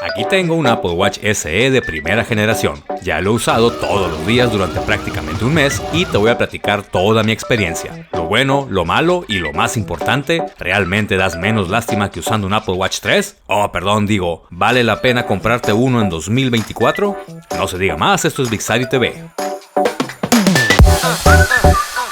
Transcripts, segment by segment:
Aquí tengo un Apple Watch SE de primera generación. Ya lo he usado todos los días durante prácticamente un mes y te voy a platicar toda mi experiencia. Lo bueno, lo malo y lo más importante, ¿realmente das menos lástima que usando un Apple Watch 3? ¿Vale la pena comprarte uno en 2024? No se diga más, esto es Vixari TV.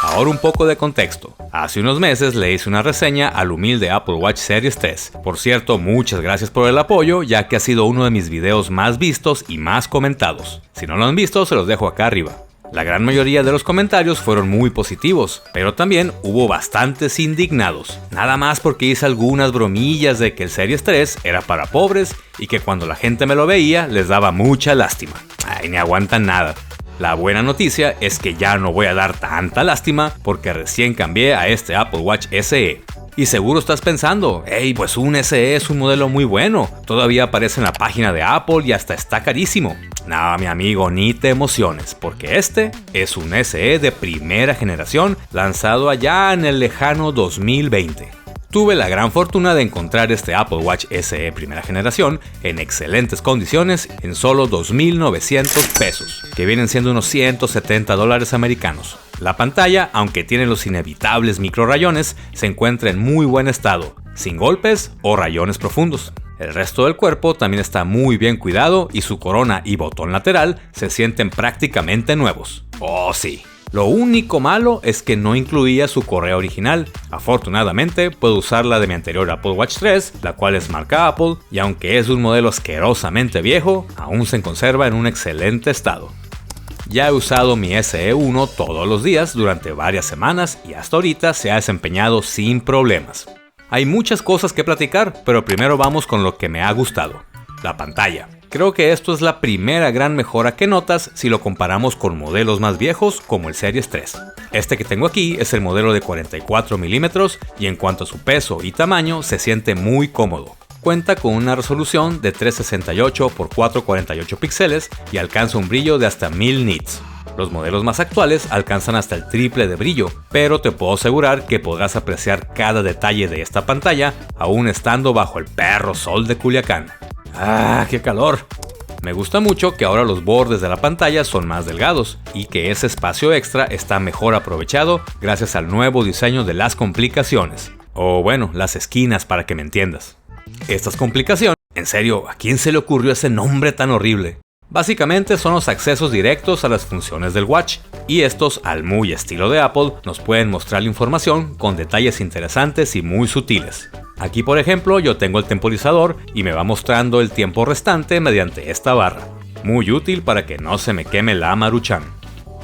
Ahora un poco de contexto. Hace unos meses le hice una reseña al humilde Apple Watch Series 3. Por cierto, muchas gracias por el apoyo, ya que ha sido uno de mis videos más vistos y más comentados. Si no lo han visto, se los dejo acá arriba. La gran mayoría de los comentarios fueron muy positivos, pero también hubo bastantes indignados. Nada más porque hice algunas bromillas de que el Series 3 era para pobres y que cuando la gente me lo veía les daba mucha lástima. Ay, ni aguantan nada. La buena noticia es que ya no voy a dar tanta lástima porque recién cambié a este Apple Watch SE. Y seguro estás pensando, pues un SE es un modelo muy bueno, todavía aparece en la página de Apple y hasta está carísimo. No, mi amigo, ni te emociones, porque este es un SE de primera generación lanzado allá en el lejano 2020. Tuve la gran fortuna de encontrar este Apple Watch SE primera generación en excelentes condiciones en solo $2,900, que vienen siendo unos $170 americanos. La pantalla, aunque tiene los inevitables microrayones, se encuentra en muy buen estado, sin golpes o rayones profundos. El resto del cuerpo también está muy bien cuidado y su corona y botón lateral se sienten prácticamente nuevos. Oh sí. Lo único malo es que no incluía su correa original. Afortunadamente puedo usar la de mi anterior Apple Watch 3, la cual es marca Apple, y aunque es un modelo asquerosamente viejo, aún se conserva en un excelente estado. Ya he usado mi SE1 todos los días durante varias semanas y hasta ahorita se ha desempeñado sin problemas. Hay muchas cosas que platicar, pero primero vamos con lo que me ha gustado: la pantalla. Creo que esto es la primera gran mejora que notas si lo comparamos con modelos más viejos como el Series 3. Este que tengo aquí es el modelo de 44 milímetros y en cuanto a su peso y tamaño se siente muy cómodo. Cuenta con una resolución de 368 x 448 píxeles y alcanza un brillo de hasta 1000 nits. Los modelos más actuales alcanzan hasta el triple de brillo, pero te puedo asegurar que podrás apreciar cada detalle de esta pantalla aún estando bajo el perro sol de Culiacán. ¡Ah, qué calor! Me gusta mucho que ahora los bordes de la pantalla son más delgados y que ese espacio extra está mejor aprovechado gracias al nuevo diseño de las complicaciones. O bueno, las esquinas para que me entiendas. Estas complicaciones, en serio, ¿a quién se le ocurrió ese nombre tan horrible? Básicamente son los accesos directos a las funciones del Watch, y estos, al muy estilo de Apple, nos pueden mostrar la información con detalles interesantes y muy sutiles. Aquí por ejemplo yo tengo el temporizador y me va mostrando el tiempo restante mediante esta barra. Muy útil para que no se me queme la Maruchan.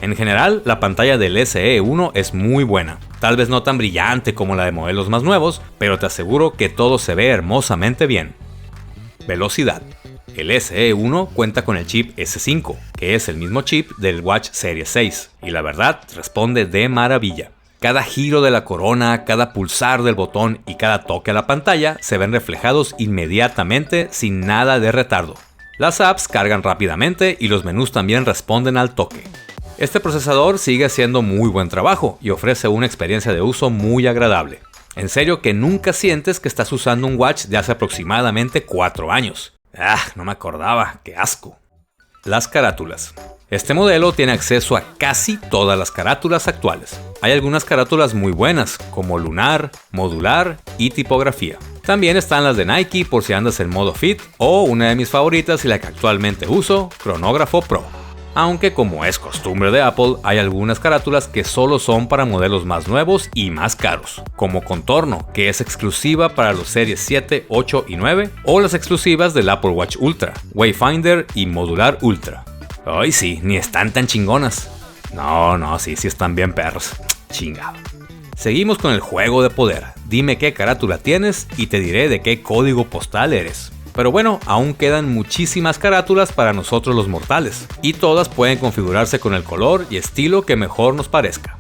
En general, la pantalla del SE1 es muy buena. Tal vez no tan brillante como la de modelos más nuevos, pero te aseguro que todo se ve hermosamente bien. Velocidad. El SE1 cuenta con el chip S5, que es el mismo chip del Watch Series 6, y la verdad responde de maravilla. Cada giro de la corona, cada pulsar del botón y cada toque a la pantalla se ven reflejados inmediatamente sin nada de retardo. Las apps cargan rápidamente y los menús también responden al toque. Este procesador sigue haciendo muy buen trabajo y ofrece una experiencia de uso muy agradable. En serio que nunca sientes que estás usando un watch de hace aproximadamente 4 años. No me acordaba, qué asco. Las carátulas. Este modelo tiene acceso a casi todas las carátulas actuales. Hay algunas carátulas muy buenas, como lunar, modular y tipografía. También están las de Nike por si andas en modo fit, o una de mis favoritas y la que actualmente uso, Cronógrafo Pro. Aunque como es costumbre de Apple, hay algunas carátulas que solo son para modelos más nuevos y más caros, como Contorno, que es exclusiva para los Series 7, 8 y 9, o las exclusivas del Apple Watch Ultra, Wayfinder y Modular Ultra. Ay sí, ni están tan chingonas. No, sí están bien perros. Chingado. Seguimos con el juego de poder. Dime qué carátula tienes y te diré de qué código postal eres. Pero bueno, aún quedan muchísimas carátulas para nosotros los mortales, y todas pueden configurarse con el color y estilo que mejor nos parezca.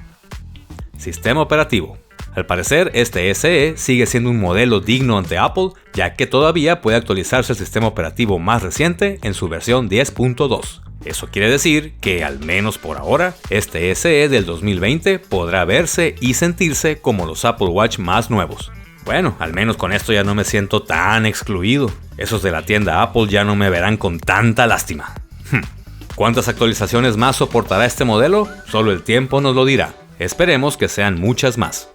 Sistema operativo. Al parecer, este SE sigue siendo un modelo digno ante Apple, ya que todavía puede actualizarse el sistema operativo más reciente en su versión 10.2. Eso quiere decir que, al menos por ahora, este SE del 2020 podrá verse y sentirse como los Apple Watch más nuevos. Bueno, al menos con esto ya no me siento tan excluido. Esos de la tienda Apple ya no me verán con tanta lástima. ¿Cuántas actualizaciones más soportará este modelo? Solo el tiempo nos lo dirá. Esperemos que sean muchas más.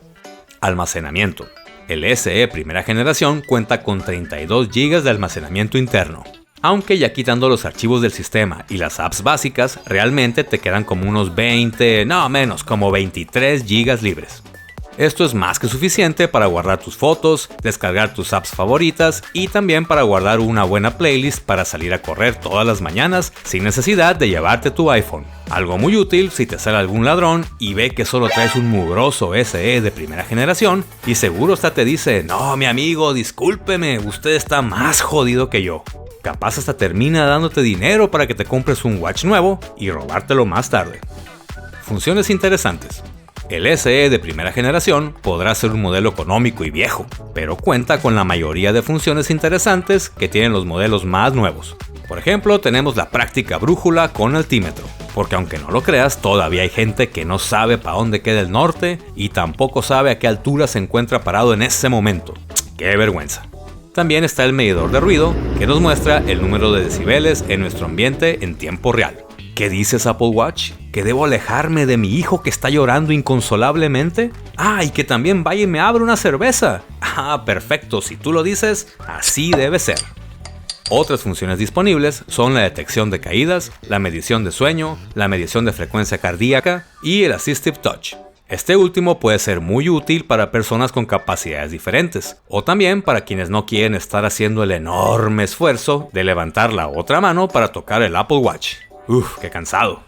Almacenamiento. El SE primera generación cuenta con 32 GB de almacenamiento interno. Aunque ya quitando los archivos del sistema y las apps básicas, realmente te quedan como unos 20, no menos, como 23 GB libres. Esto es más que suficiente para guardar tus fotos, descargar tus apps favoritas y también para guardar una buena playlist para salir a correr todas las mañanas sin necesidad de llevarte tu iPhone. Algo muy útil si te sale algún ladrón y ve que solo traes un mugroso SE de primera generación y seguro hasta te dice: no, mi amigo, discúlpeme, usted está más jodido que yo. Capaz hasta termina dándote dinero para que te compres un watch nuevo y robártelo más tarde. Funciones interesantes. El SE de primera generación podrá ser un modelo económico y viejo, pero cuenta con la mayoría de funciones interesantes que tienen los modelos más nuevos. Por ejemplo, tenemos la práctica brújula con altímetro, porque aunque no lo creas, todavía hay gente que no sabe para dónde queda el norte y tampoco sabe a qué altura se encuentra parado en ese momento. ¡Qué vergüenza! También está el medidor de ruido, que nos muestra el número de decibeles en nuestro ambiente en tiempo real. ¿Qué dices, Apple Watch? ¿Que debo alejarme de mi hijo que está llorando inconsolablemente? Ah, y que también vaya y me abra una cerveza. Ah, perfecto, si tú lo dices, así debe ser. Otras funciones disponibles son la detección de caídas, la medición de sueño, la medición de frecuencia cardíaca y el Assistive Touch. Este último puede ser muy útil para personas con capacidades diferentes, o también para quienes no quieren estar haciendo el enorme esfuerzo de levantar la otra mano para tocar el Apple Watch. Uf, qué cansado.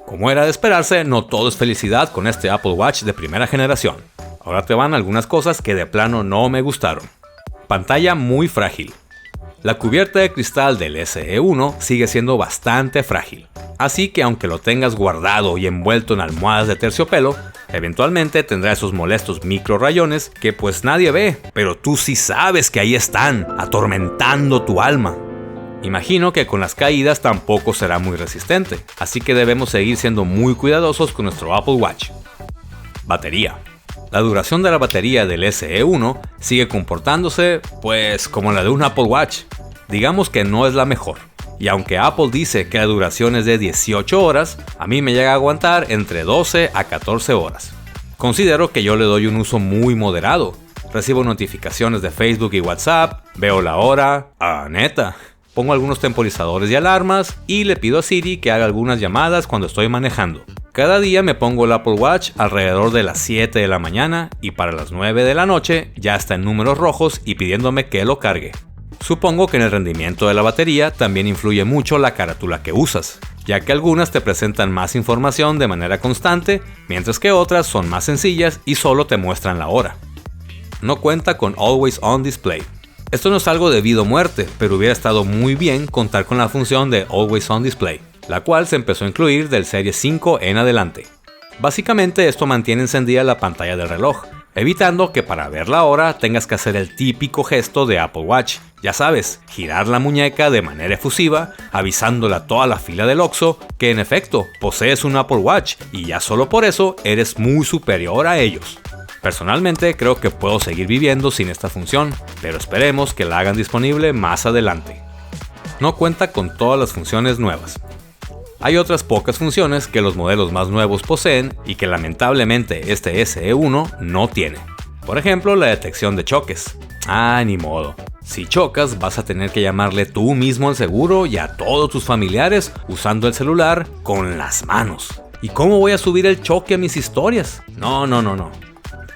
Como era de esperarse, no todo es felicidad con este Apple Watch de primera generación. Ahora te van algunas cosas que de plano no me gustaron. Pantalla muy frágil. La cubierta de cristal del SE1 sigue siendo bastante frágil, así que aunque lo tengas guardado y envuelto en almohadas de terciopelo, eventualmente tendrá esos molestos micro rayones que pues nadie ve, pero tú sí sabes que ahí están, atormentando tu alma. Imagino que con las caídas tampoco será muy resistente, así que debemos seguir siendo muy cuidadosos con nuestro Apple Watch. Batería. La duración de la batería del SE1 sigue comportándose, pues, como la de un Apple Watch. Digamos que no es la mejor. Y aunque Apple dice que la duración es de 18 horas, a mí me llega a aguantar entre 12 a 14 horas. Considero que yo le doy un uso muy moderado. Recibo notificaciones de Facebook y WhatsApp, veo la hora, neta. Pongo algunos temporizadores y alarmas y le pido a Siri que haga algunas llamadas cuando estoy manejando. Cada día me pongo el Apple Watch alrededor de las 7 de la mañana y para las 9 de la noche ya está en números rojos y pidiéndome que lo cargue. Supongo que en el rendimiento de la batería también influye mucho la carátula que usas, ya que algunas te presentan más información de manera constante, mientras que otras son más sencillas y solo te muestran la hora. No cuenta con Always On Display. Esto no es algo de vida o muerte, pero hubiera estado muy bien contar con la función de Always On Display, la cual se empezó a incluir del Serie 5 en adelante. Básicamente esto mantiene encendida la pantalla del reloj, evitando que para ver la hora tengas que hacer el típico gesto de Apple Watch, ya sabes, girar la muñeca de manera efusiva, avisándole a toda la fila del Oxxo que en efecto posees un Apple Watch y ya solo por eso eres muy superior a ellos. Personalmente creo que puedo seguir viviendo sin esta función, pero esperemos que la hagan disponible más adelante. No cuenta con todas las funciones nuevas. Hay otras pocas funciones que los modelos más nuevos poseen y que lamentablemente este SE1 no tiene. Por ejemplo, la detección de choques. Ni modo. Si chocas, vas a tener que llamarle tú mismo al seguro y a todos tus familiares usando el celular con las manos. ¿Y cómo voy a subir el choque a mis historias? No.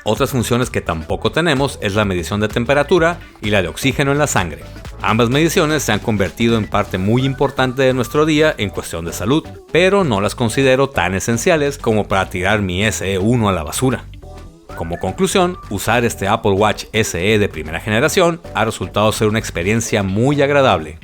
Otras funciones que tampoco tenemos es la medición de temperatura y la de oxígeno en la sangre. Ambas mediciones se han convertido en parte muy importante de nuestro día en cuestión de salud, pero no las considero tan esenciales como para tirar mi SE1 a la basura. Como conclusión, usar este Apple Watch SE de primera generación ha resultado ser una experiencia muy agradable.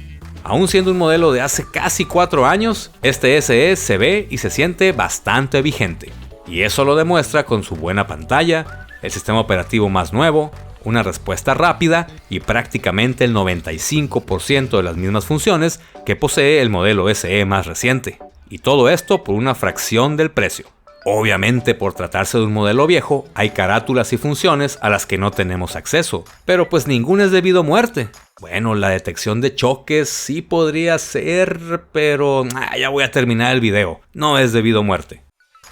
Aún siendo un modelo de hace casi 4 años, este SE se ve y se siente bastante vigente. Y eso lo demuestra con su buena pantalla, el sistema operativo más nuevo, una respuesta rápida y prácticamente el 95% de las mismas funciones que posee el modelo SE más reciente. Y todo esto por una fracción del precio. Obviamente, por tratarse de un modelo viejo, hay carátulas y funciones a las que no tenemos acceso, pero pues ninguna es debido a muerte. Bueno, la detección de choques sí podría ser, pero ya voy a terminar el video, no es debido a muerte.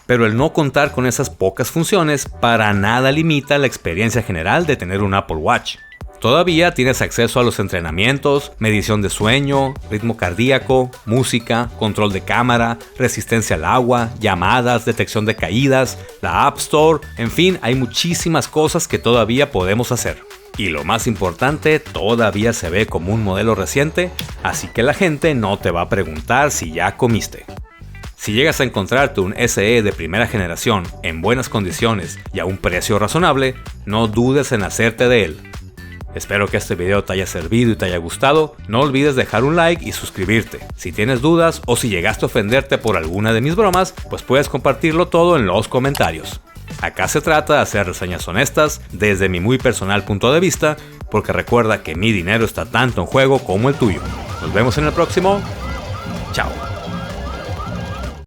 Pero el no contar con esas pocas funciones para nada limita la experiencia general de tener un Apple Watch. Todavía tienes acceso a los entrenamientos, medición de sueño, ritmo cardíaco, música, control de cámara, resistencia al agua, llamadas, detección de caídas, la App Store, en fin, hay muchísimas cosas que todavía podemos hacer. Y lo más importante, todavía se ve como un modelo reciente, así que la gente no te va a preguntar si ya comiste. Si llegas a encontrarte un SE de primera generación en buenas condiciones y a un precio razonable, no dudes en hacerte de él. Espero que este video te haya servido y te haya gustado. No olvides dejar un like y suscribirte. Si tienes dudas o si llegaste a ofenderte por alguna de mis bromas, pues puedes compartirlo todo en los comentarios. Acá se trata de hacer reseñas honestas desde mi muy personal punto de vista, porque recuerda que mi dinero está tanto en juego como el tuyo. Nos vemos en el próximo. Chao.